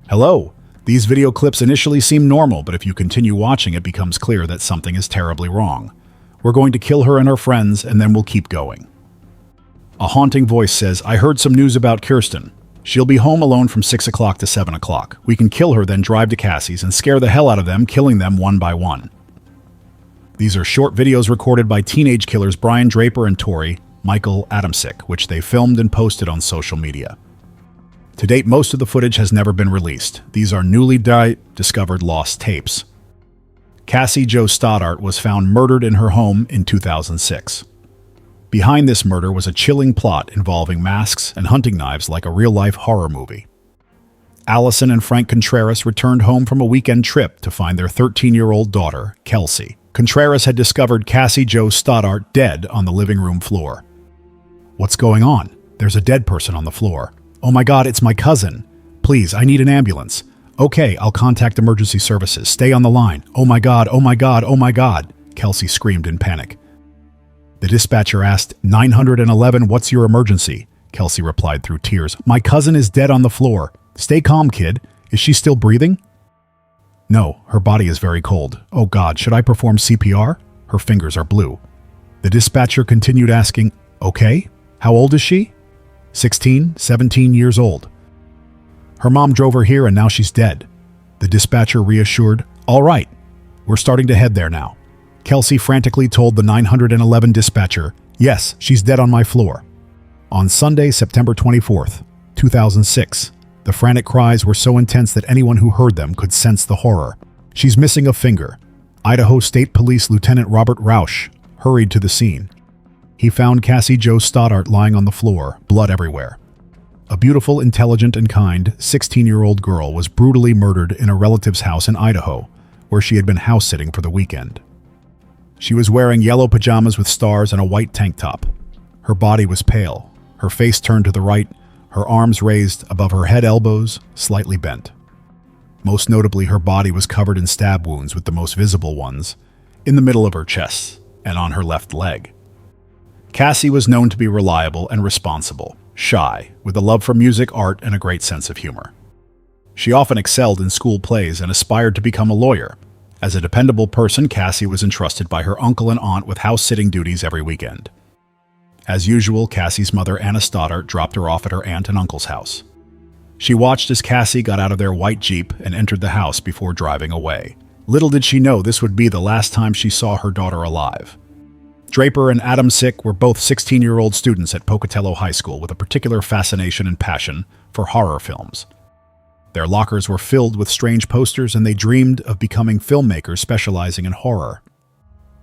Hello! These video clips initially seem normal, but if you continue watching, it becomes clear that something is terribly wrong. We're going to kill her and her friends, and then we'll keep going. A haunting voice says, "I heard some news about Kirsten. She'll be home alone from 6 o'clock to 7 o'clock. We can kill her, then drive to Cassie's and scare the hell out of them, killing them one by one." These are short videos recorded by teenage killers Brian Draper and Tori Michael Adamsick, which they filmed and posted on social media. To date, most of the footage has never been released. These are newly discovered lost tapes. Cassie Jo Stoddart was found murdered in her home in 2006. Behind this murder was a chilling plot involving masks and hunting knives like a real-life horror movie. Allison and Frank Contreras returned home from a weekend trip to find their 13-year-old daughter, Kelsey. Contreras had discovered Cassie Jo Stoddart dead on the living room floor. "What's going on? There's a dead person on the floor. Oh my God, it's my cousin. Please, I need an ambulance. Okay, I'll contact emergency services. Stay on the line. Oh my God, oh my God, oh my God," Kelsey screamed in panic. The dispatcher asked, 911, "What's your emergency?" Kelsey replied through tears, "My cousin is dead on the floor. Stay calm, kid. Is she still breathing?" "No, her body is very cold. Oh God, should I perform CPR? Her fingers are blue." The dispatcher continued asking, "Okay, how old is she?" 16, 17 years old. "Her mom drove her here and now she's dead." The dispatcher reassured, "All right, we're starting to head there now." Kelsey frantically told the 911 dispatcher, "Yes, she's dead on my floor." On Sunday, September 24th, 2006, the frantic cries were so intense that anyone who heard them could sense the horror. "She's missing a finger." Idaho State Police Lieutenant Robert Rausch hurried to the scene. He found Cassie Jo Stoddart lying on the floor, blood everywhere. A beautiful, intelligent, and kind 16-year-old girl was brutally murdered in a relative's house in Idaho, where she had been house-sitting for the weekend. She was wearing yellow pajamas with stars and a white tank top. Her body was pale, her face turned to the right, her arms raised above her head, elbows slightly bent. Most notably, her body was covered in stab wounds, with the most visible ones in the middle of her chest and on her left leg. Cassie was known to be reliable and responsible, shy, with a love for music, art, and a great sense of humor. She often excelled in school plays and aspired to become a lawyer. As a dependable person, Cassie was entrusted by her uncle and aunt with house-sitting duties every weekend. As usual, Cassie's mother, Anna Stoddart, dropped her off at her aunt and uncle's house. She watched as Cassie got out of their white Jeep and entered the house before driving away. Little did she know this would be the last time she saw her daughter alive. Draper and Adamsick were both 16-year-old students at Pocatello High School with a particular fascination and passion for horror films. Their lockers were filled with strange posters, and they dreamed of becoming filmmakers specializing in horror.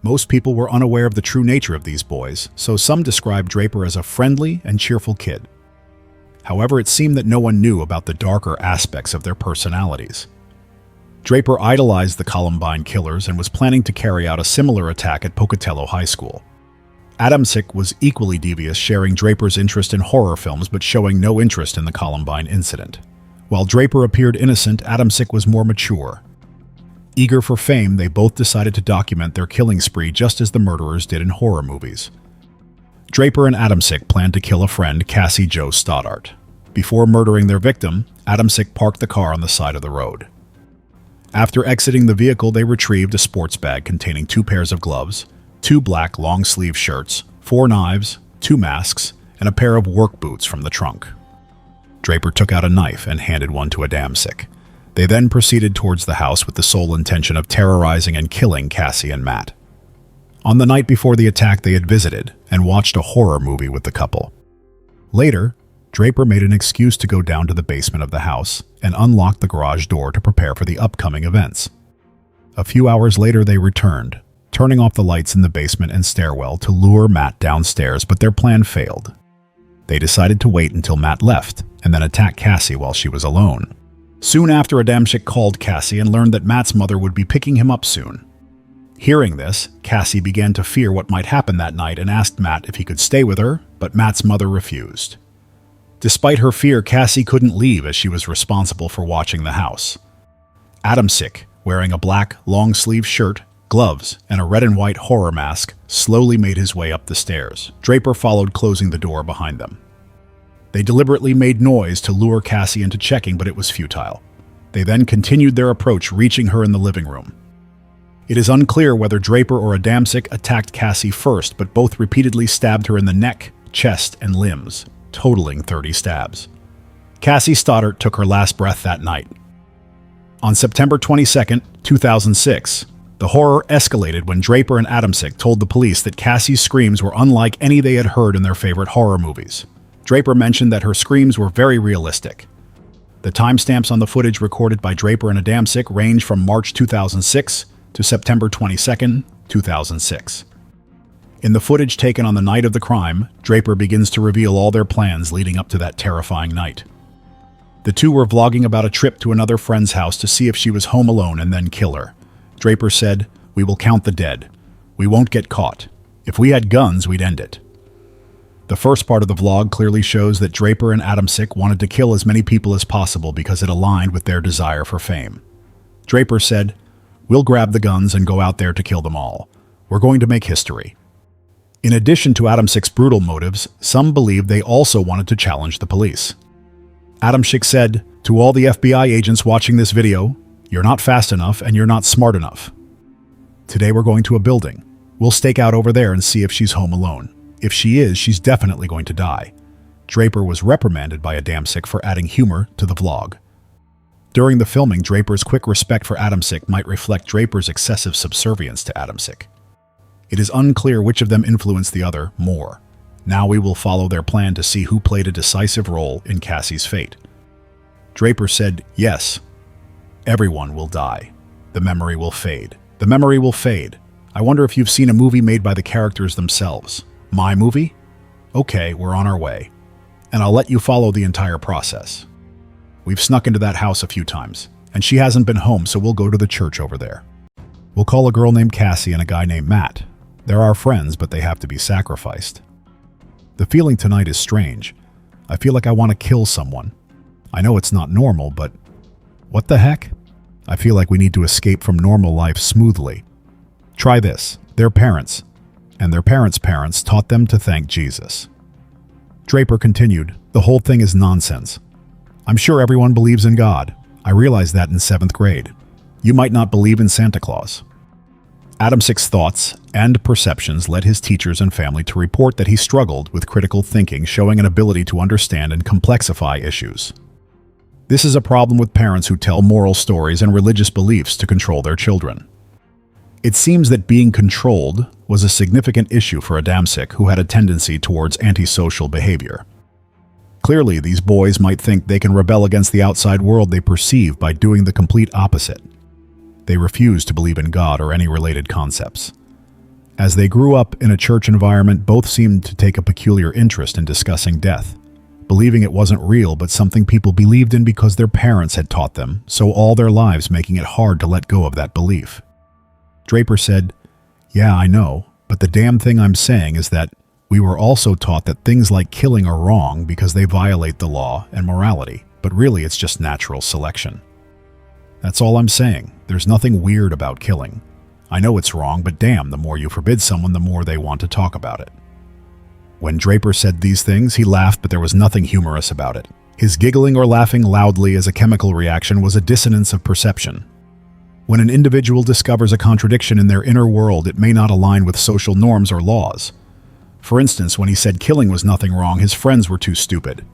Most people were unaware of the true nature of these boys, so some described Draper as a friendly and cheerful kid. However, it seemed that no one knew about the darker aspects of their personalities. Draper idolized the Columbine killers and was planning to carry out a similar attack at Pocatello High School. Adamsick was equally devious, sharing Draper's interest in horror films but showing no interest in the Columbine incident. While Draper appeared innocent, Adamsick was more mature. Eager for fame, they both decided to document their killing spree just as the murderers did in horror movies. Draper and Adamsick planned to kill a friend, Cassie Jo Stoddart. Before murdering their victim, Adamsick parked the car on the side of the road. After exiting the vehicle, they retrieved a sports bag containing 2 pairs of gloves, 2 black long-sleeve shirts, 4 knives, 2 masks, and a pair of work boots from the trunk. Draper took out a knife and handed one to Adamsick. They then proceeded towards the house with the sole intention of terrorizing and killing Cassie and Matt. On the night before the attack, they had visited and watched a horror movie with the couple. Later, Draper made an excuse to go down to the basement of the house and unlock the garage door to prepare for the upcoming events. A few hours later, they returned, turning off the lights in the basement and stairwell to lure Matt downstairs, but their plan failed. They decided to wait until Matt left and then attack Cassie while she was alone. Soon after, Adamsick called Cassie and learned that Matt's mother would be picking him up soon. Hearing this, Cassie began to fear what might happen that night and asked Matt if he could stay with her, but Matt's mother refused. Despite her fear, Cassie couldn't leave as she was responsible for watching the house. Adamsick, wearing a black, long-sleeve shirt, gloves, and a red and white horror mask, slowly made his way up the stairs. Draper followed, closing the door behind them. They deliberately made noise to lure Cassie into checking, but it was futile. They then continued their approach, reaching her in the living room. It is unclear whether Draper or Adamczyk attacked Cassie first, but both repeatedly stabbed her in the neck, chest, and limbs, totaling 30 stabs. Cassie Stoddart took her last breath that night. On September 22, 2006, the horror escalated when Draper and Adamczyk told the police that Cassie's screams were unlike any they had heard in their favorite horror movies. Draper mentioned that her screams were very realistic. The timestamps on the footage recorded by Draper and Adamczyk range from March 2006 to September 22, 2006. In the footage taken on the night of the crime, Draper begins to reveal all their plans leading up to that terrifying night. The two were vlogging about a trip to another friend's house to see if she was home alone and then kill her. Draper said, "We will count the dead. We won't get caught. If we had guns, we'd end it." The first part of the vlog clearly shows that Draper and Adamczyk wanted to kill as many people as possible because it aligned with their desire for fame. Draper said, "We'll grab the guns and go out there to kill them all. We're going to make history." In addition to Adamczyk's brutal motives, some believe they also wanted to challenge the police. Adamczyk said, "To all the FBI agents watching this video, you're not fast enough and you're not smart enough. Today we're going to a building. We'll stake out over there and see if she's home alone. If she is, she's definitely going to die." Draper was reprimanded by Adamczyk for adding humor to the vlog. During the filming, Draper's quick respect for Adamczyk might reflect Draper's excessive subservience to Adamczyk. It is unclear which of them influenced the other more. Now we will follow their plan to see who played a decisive role in Cassie's fate. Draper said, "Yes, everyone will die. The memory will fade. The memory will fade. I wonder if you've seen a movie made by the characters themselves. My movie? Okay, we're on our way. And I'll let you follow the entire process. We've snuck into that house a few times, and she hasn't been home, so we'll go to the church over there. We'll call a girl named Cassie and a guy named Matt. They're our friends, but they have to be sacrificed. The feeling tonight is strange. I feel like I want to kill someone. I know it's not normal, but what the heck? I feel like we need to escape from normal life smoothly. Try this. Their parents, and their parents' parents taught them to thank Jesus." Draper continued, "The whole thing is nonsense. I'm sure everyone believes in God. I realized that in 7th grade. You might not believe in Santa Claus." Adamczyk's thoughts and perceptions led his teachers and family to report that he struggled with critical thinking, showing an ability to understand and complexify issues. This is a problem with parents who tell moral stories and religious beliefs to control their children. It seems that being controlled was a significant issue for Adamczyk, who had a tendency towards antisocial behavior. Clearly, these boys might think they can rebel against the outside world they perceive by doing the complete opposite. They refuse to believe in God or any related concepts. As they grew up in a church environment, both seemed to take a peculiar interest in discussing death, believing it wasn't real but something people believed in because their parents had taught them, so all their lives making it hard to let go of that belief. Draper said, "Yeah, I know, but the damn thing I'm saying is that we were also taught that things like killing are wrong because they violate the law and morality, but really it's just natural selection. That's all I'm saying. There's nothing weird about killing. I know it's wrong, but damn, the more you forbid someone, the more they want to talk about it." When Draper said these things, he laughed, but there was nothing humorous about it. His giggling or laughing loudly as a chemical reaction was a dissonance of perception. When an individual discovers a contradiction in their inner world, it may not align with social norms or laws. For instance, when he said killing was nothing wrong, his friends were too stupid.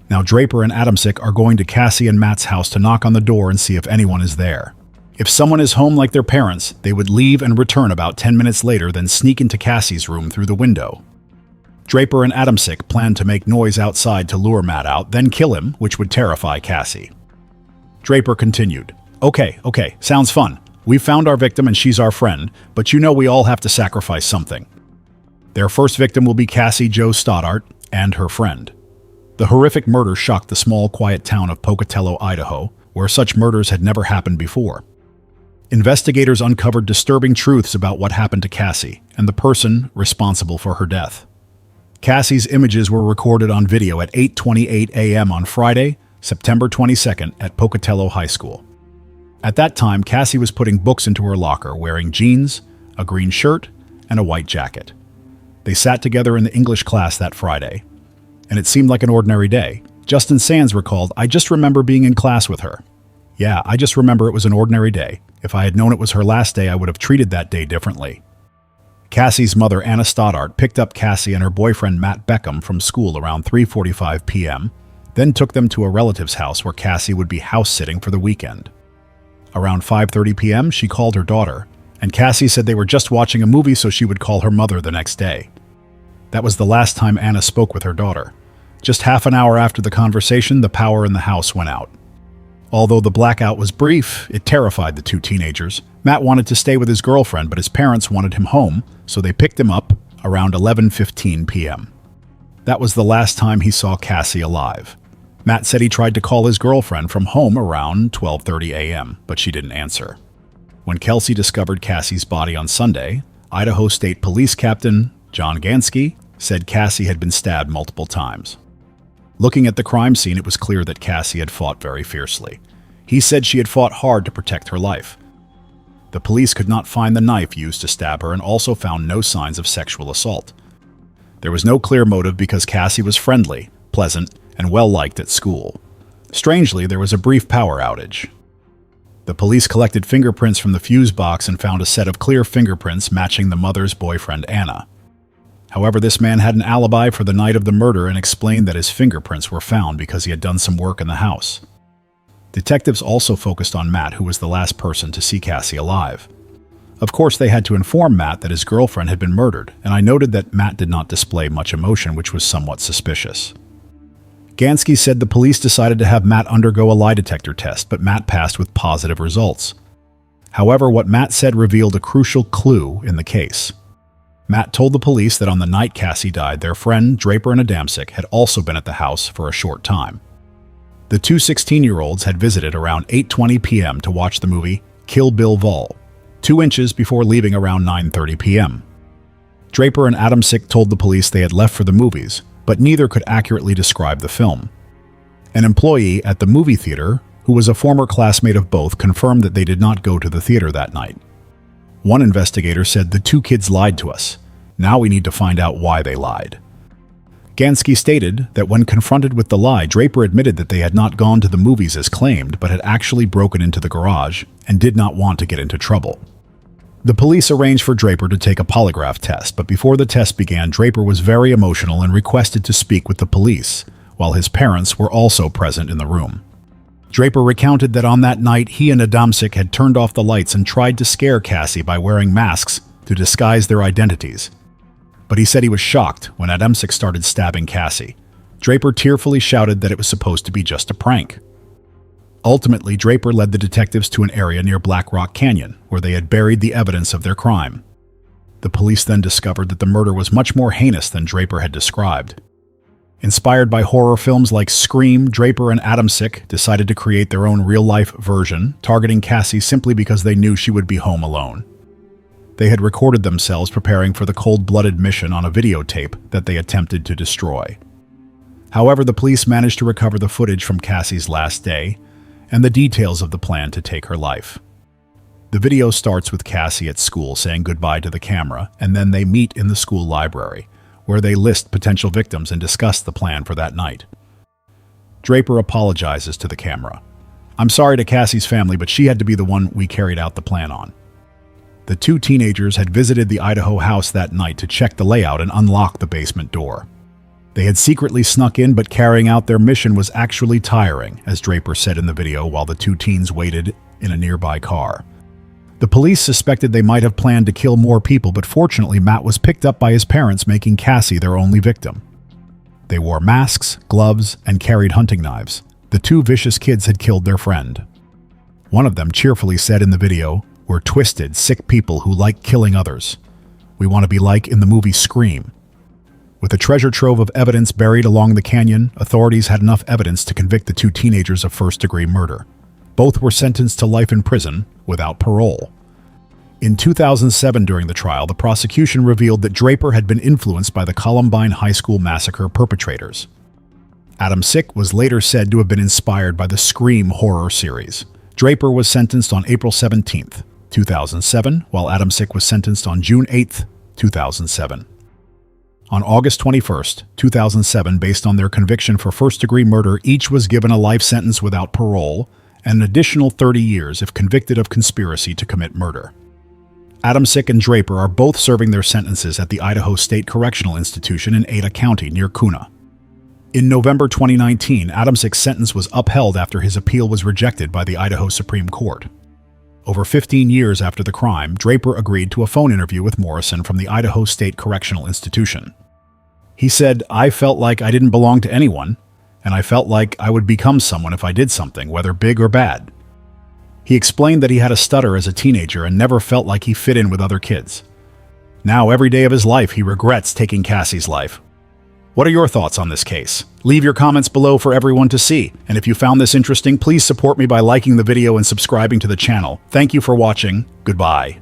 Now Draper and Adamczyk are going to Cassie and Matt's house to knock on the door and see if anyone is there. If someone is home like their parents, they would leave and return about 10 minutes later, then sneak into Cassie's room through the window. Draper and Adamczyk planned to make noise outside to lure Matt out, then kill him, which would terrify Cassie. Draper continued, Okay, sounds fun. We've found our victim and she's our friend, but you know we all have to sacrifice something. Their first victim will be Cassie Jo Stoddart and her friend. The horrific murder shocked the small, quiet town of Pocatello, Idaho, where such murders had never happened before. Investigators uncovered disturbing truths about what happened to Cassie and the person responsible for her death. Cassie's images were recorded on video at 8:28 a.m. on Friday, September 22nd at Pocatello High School. At that time, Cassie was putting books into her locker, wearing jeans, a green shirt, and a white jacket. They sat together in the English class that Friday, and it seemed like an ordinary day. Justin Sands recalled, "I just remember being in class with her. Yeah, I just remember it was an ordinary day. If I had known it was her last day, I would have treated that day differently. Cassie's mother, Anna Stoddart, picked up Cassie and her boyfriend Matt Beckham from school around 3:45 p.m., then took them to a relative's house where Cassie would be house-sitting for the weekend. Around 5:30 p.m., she called her daughter, and Cassie said they were just watching a movie so she would call her mother the next day. That was the last time Anna spoke with her daughter. Just half an hour after the conversation, the power in the house went out. Although the blackout was brief, it terrified the two teenagers. Matt wanted to stay with his girlfriend, but his parents wanted him home, so they picked him up around 11:15 p.m. That was the last time he saw Cassie alive. Matt said he tried to call his girlfriend from home around 12:30 a.m., but she didn't answer. When Kelsey discovered Cassie's body on Sunday, Idaho State Police Captain John Gansky said Cassie had been stabbed multiple times. Looking at the crime scene, it was clear that Cassie had fought very fiercely. He said she had fought hard to protect her life. The police could not find the knife used to stab her and also found no signs of sexual assault. There was no clear motive because Cassie was friendly, pleasant, and well-liked at school. Strangely, there was a brief power outage. The police collected fingerprints from the fuse box and found a set of clear fingerprints matching the mother's boyfriend, Anna. However, this man had an alibi for the night of the murder and explained that his fingerprints were found because he had done some work in the house. Detectives also focused on Matt, who was the last person to see Cassie alive. Of course, they had to inform Matt that his girlfriend had been murdered, and I noted that Matt did not display much emotion, which was somewhat suspicious. Gansky said the police decided to have Matt undergo a lie detector test, but Matt passed with positive results. However, what Matt said revealed a crucial clue in the case. Matt told the police that on the night Cassie died, their friend, Draper and Adamczyk, had also been at the house for a short time. The two 16-year-olds had visited around 8:20 p.m. to watch the movie Kill Bill Vol, 2 inches before leaving around 9:30 p.m. Draper and Adamczyk told the police they had left for the movies, but neither could accurately describe the film. An employee at the movie theater, who was a former classmate of both, confirmed that they did not go to the theater that night. One investigator said the two kids lied to us. Now we need to find out why they lied. Gansky stated that when confronted with the lie, Draper admitted that they had not gone to the movies as claimed, but had actually broken into the garage and did not want to get into trouble. The police arranged for Draper to take a polygraph test, but before the test began, Draper was very emotional and requested to speak with the police, while his parents were also present in the room. Draper recounted that on that night, he and Adamczyk had turned off the lights and tried to scare Cassie by wearing masks to disguise their identities. But he said he was shocked when Adamczyk started stabbing Cassie. Draper tearfully shouted that it was supposed to be just a prank. Ultimately, Draper led the detectives to an area near Black Rock Canyon, where they had buried the evidence of their crime. The police then discovered that the murder was much more heinous than Draper had described. Inspired by horror films like Scream, Draper and Adamczyk decided to create their own real-life version, targeting Cassie simply because they knew she would be home alone. They had recorded themselves preparing for the cold-blooded mission on a videotape that they attempted to destroy. However, the police managed to recover the footage from Cassie's last day and the details of the plan to take her life. The video starts with Cassie at school saying goodbye to the camera, and then they meet in the school library, where they list potential victims and discuss the plan for that night. Draper apologizes to the camera. "I'm sorry to Cassie's family, but she had to be the one we carried out the plan on." The two teenagers had visited the Idaho house that night to check the layout and unlock the basement door. They had secretly snuck in, but carrying out their mission was actually tiring, as Draper said in the video while the two teens waited in a nearby car. The police suspected they might have planned to kill more people, but fortunately Matt was picked up by his parents, making Cassie their only victim. They wore masks, gloves, and carried hunting knives. The two vicious kids had killed their friend. One of them cheerfully said in the video, "We're twisted, sick people who like killing others. We want to be like in the movie Scream." With a treasure trove of evidence buried along the canyon, authorities had enough evidence to convict the two teenagers of first-degree murder. Both were sentenced to life in prison without parole. In 2007, during the trial, the prosecution revealed that Draper had been influenced by the Columbine High School massacre perpetrators. Adamczyk was later said to have been inspired by the Scream horror series. Draper was sentenced on April 17, 2007, while Adamczyk was sentenced on June 8, 2007. On August 21, 2007, based on their conviction for first-degree murder, each was given a life sentence without parole, and an additional 30 years if convicted of conspiracy to commit murder. Adamczyk and Draper are both serving their sentences at the Idaho State Correctional Institution in Ada County near Kuna. In November 2019, Adamczyk's sentence was upheld after his appeal was rejected by the Idaho Supreme Court. Over 15 years after the crime, Draper agreed to a phone interview with Morrison from the Idaho State Correctional Institution. He said, "I felt like I didn't belong to anyone, and I felt like I would become someone if I did something, whether big or bad." He explained that he had a stutter as a teenager and never felt like he fit in with other kids. Now, every day of his life, he regrets taking Cassie's life. What are your thoughts on this case? Leave your comments below for everyone to see. And if you found this interesting, please support me by liking the video and subscribing to the channel. Thank you for watching. Goodbye.